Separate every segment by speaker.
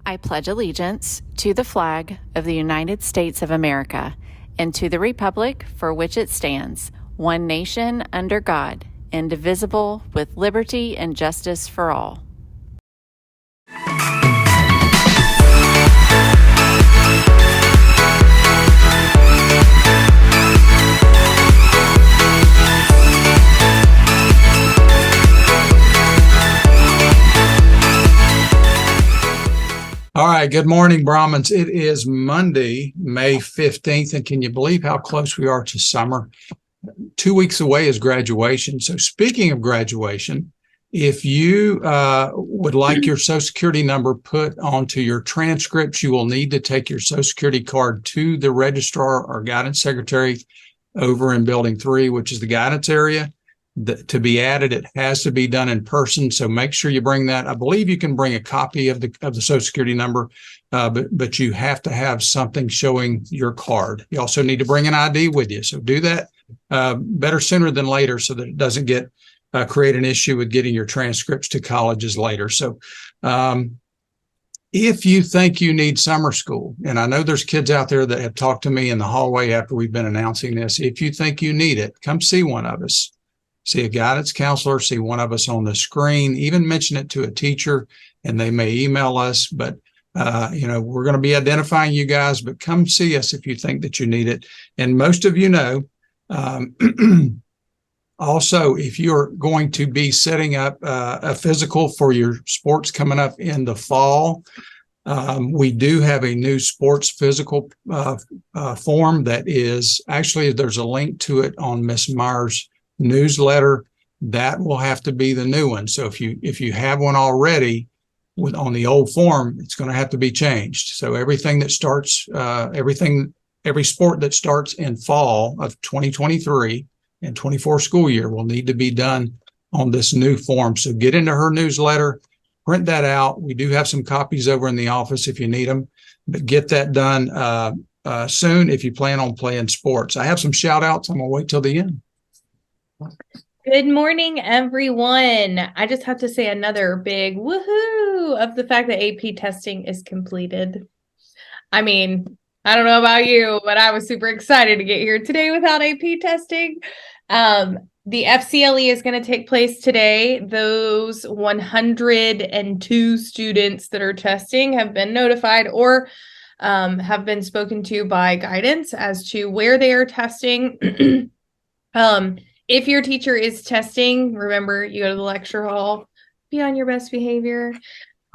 Speaker 1: I pledge allegiance to the flag of the United States of America and to the republic for which it stands, one nation under God, indivisible, with liberty and justice for all.
Speaker 2: All right. Good morning, Brahmins. It is Monday, May 15th. And can you believe how close we are to summer? 2 weeks away is graduation. So speaking of graduation, if you would like your Social Security number put onto your transcripts, you will need to take your Social Security card to the registrar or guidance secretary over in Building 3, which is the guidance area. To be added, it has to be done in person. So make sure you bring that. I believe you can bring a copy of the Social Security number, but you have to have something showing your card. You also need to bring an ID with you. So do that better sooner than later so that it doesn't create an issue with getting your transcripts to colleges later. So if you think you need summer school, and I know there's kids out there that have talked to me in the hallway after we've been announcing this, if you think you need it, come see one of us. See a guidance counselor, see one of us on the screen, even mention it to a teacher, and they may email us. But, we're going to be identifying you guys, but come see us if you think that you need it. And most of you know, also, if you're going to be setting up a physical for your sports coming up in the fall, we do have a new sports physical form that is actually, there's a link to it on Miss Meyer's newsletter. That will have to be the new one. So if you have one already on the old form, it's going to have to be changed. So everything that starts, every sport that starts in fall of 2023 and 24 school year will need to be done on this new form. So get into her newsletter, print that out. We do have some copies over in the office if you need them, but get that done soon if you plan on playing sports. I have some shout outs. I'm going to wait till the end.
Speaker 3: Good morning, everyone. I just have to say another big woohoo of the fact that AP testing is completed. I mean, I don't know about you, but I was super excited to get here today without AP testing. The FCLE is going to take place today. Those 102 students that are testing have been notified or have been spoken to by guidance as to where they are testing. If your teacher is testing, remember, you go to the lecture hall, be on your best behavior.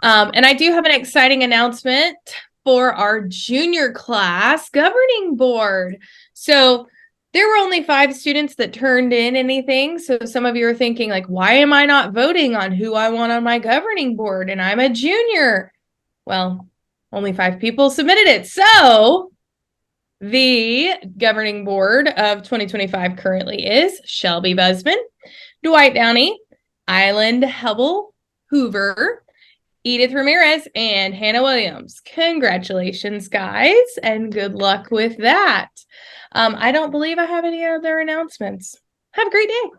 Speaker 3: And I do have an exciting announcement for our junior class governing board. So there were only 5 students that turned in anything. So some of you are thinking, like, why am I not voting on who I want on my governing board? And I'm a junior. Well, only 5 people submitted it. So the governing board of 2025 currently is Shelby Busman, Dwight Downey, Island Hubble, Hoover, Edith Ramirez, and Hannah Williams. Congratulations, guys, and good luck with that. I don't believe I have any other announcements. Have a great day.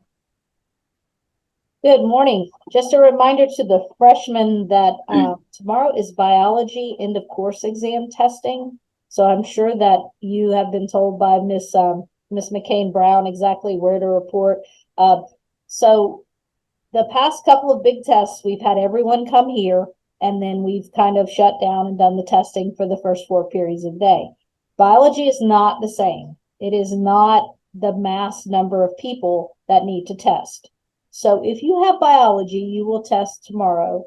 Speaker 4: Good morning. Just a reminder to the freshmen that tomorrow is biology end of course exam testing. So I'm sure that you have been told by Miss McCain Brown exactly where to report. So the past couple of big tests, we've had everyone come here, and then we've kind of shut down and done the testing for the first 4 periods of the day. Biology is not the same. It is not the mass number of people that need to test. So if you have biology, you will test tomorrow,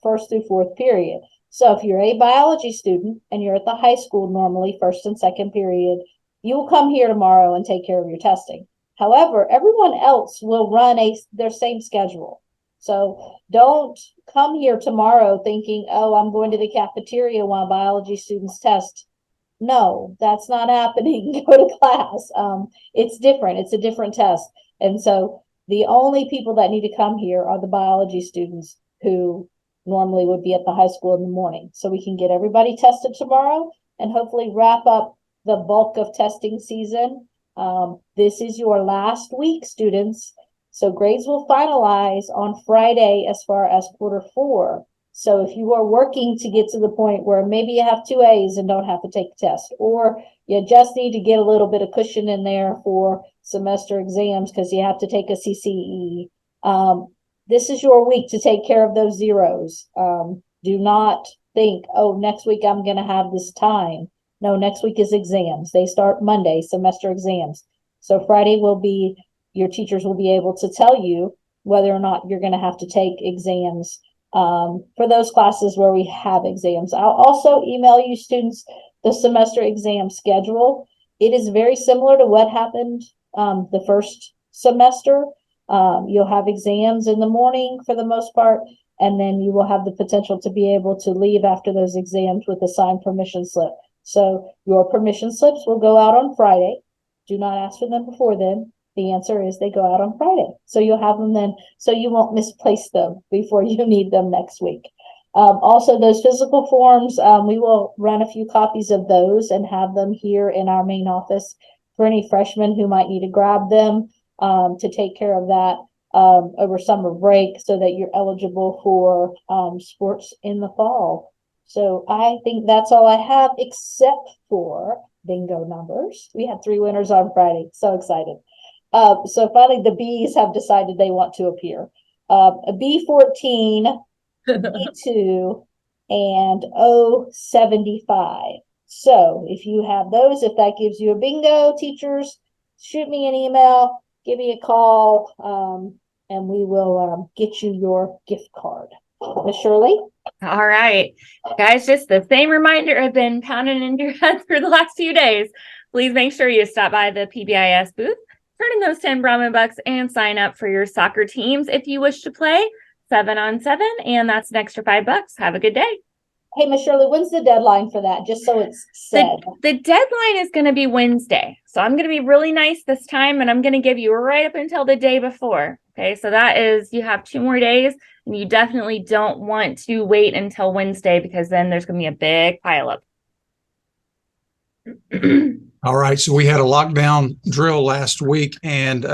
Speaker 4: first through 4th period. So if you're a biology student and you're at the high school normally, 1st and 2nd period, you will come here tomorrow and take care of your testing. However, everyone else will run their same schedule. So don't come here tomorrow thinking, oh, I'm going to the cafeteria while biology students test. No, that's not happening. Go to class. It's different. It's a different test. And so the only people that need to come here are the biology students who normally would be at the high school in the morning. So we can get everybody tested tomorrow and hopefully wrap up the bulk of testing season. This is your last week, students. So grades will finalize on Friday as far as quarter 4. So if you are working to get to the point where maybe you have 2 A's and don't have to take the test, or you just need to get a little bit of cushion in there for semester exams because you have to take a CCE, this is your week to take care of those zeros. Do not think, oh, next week I'm going to have this time. No, next week is exams. They start Monday, semester exams. So Friday will be, your teachers will be able to tell you whether or not you're going to have to take exams for those classes where we have exams. I'll also email you students the semester exam schedule. It is very similar to what happened the first semester. You'll have exams in the morning for the most part, and then you will have the potential to be able to leave after those exams with a signed permission slip. So your permission slips will go out on Friday. Do not ask for them before then. The answer is they go out on Friday. So you'll have them then, so you won't misplace them before you need them next week. Also, those physical forms, we will run a few copies of those and have them here in our main office for any freshmen who might need to grab them to take care of that over summer break so that you're eligible for sports in the fall. So I think that's all I have except for bingo numbers. We had 3 winners on Friday. So excited. So finally, the B's have decided they want to appear. A B14, B2, and O75. So if you have those, if that gives you a bingo, teachers, shoot me an email, give me a call, and we will get you your gift card. Miss Shirley?
Speaker 1: All right, guys, just the same reminder I've been pounding into your heads for the last few days. Please make sure you stop by the PBIS booth, turn in those 10 Brahmin bucks, and sign up for your soccer teams if you wish to play 7-on-7, and that's an extra $5. Have a good day.
Speaker 4: Hey, Miss Shirley, when's the deadline for that? Just so it's said.
Speaker 1: The deadline is going to be Wednesday. So I'm going to be really nice this time, and I'm going to give you right up until the day before. Okay, so that is, you have 2 more days, and you definitely don't want to wait until Wednesday because then there's going to be a big pileup.
Speaker 2: All right. So we had a lockdown drill last week, and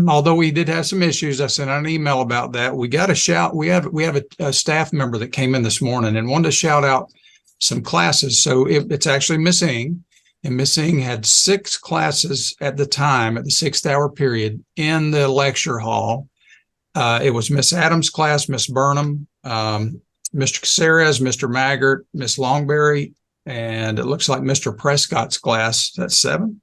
Speaker 2: although we did have some issues, I sent out an email about that. We got a shout. We have a staff member that came in this morning and wanted to shout out some classes. So it's actually Miss Ng, and Miss Ng had 6 classes at the time at the 6th-hour period in the lecture hall. It was Miss Adams' class, Miss Burnham, Mr. Caceres, Mr. Maggart, Miss Longberry, and it looks like Mr. Prescott's class. That's 7,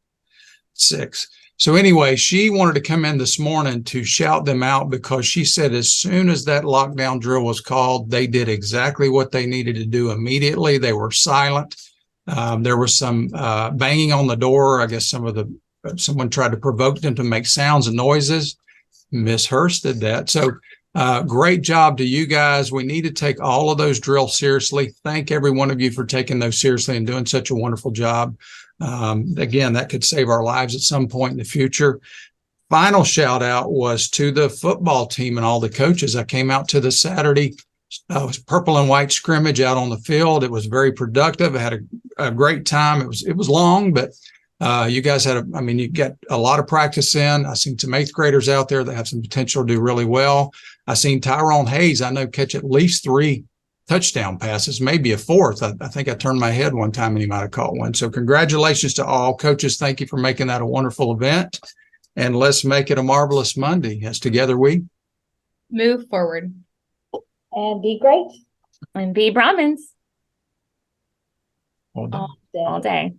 Speaker 2: 6. So anyway, she wanted to come in this morning to shout them out because she said as soon as that lockdown drill was called, they did exactly what they needed to do immediately. They were silent. There was some banging on the door. I guess someone tried to provoke them to make sounds and noises. Miss Hurst did that. So great job to you guys. We need to take all of those drills seriously. Thank every one of you for taking those seriously and doing such a wonderful job. Again, that could save our lives at some point in the future. Final shout out was to the football team and all the coaches. I came out to the Saturday purple and white scrimmage out on the field. It was very productive. I had a great time. It was long, but you guys had you got a lot of practice in. I seen some 8th graders out there that have some potential to do really well. I seen Tyrone Hayes, I know, catch at least 3 touchdown passes, maybe a 4th. I think I turned my head one time and he might have caught one. So congratulations to all coaches. Thank you for making that a wonderful event. And let's make it a marvelous Monday as together we
Speaker 3: move forward.
Speaker 4: And be great.
Speaker 1: And be Brahmins
Speaker 2: all day.
Speaker 4: All day.
Speaker 1: all day.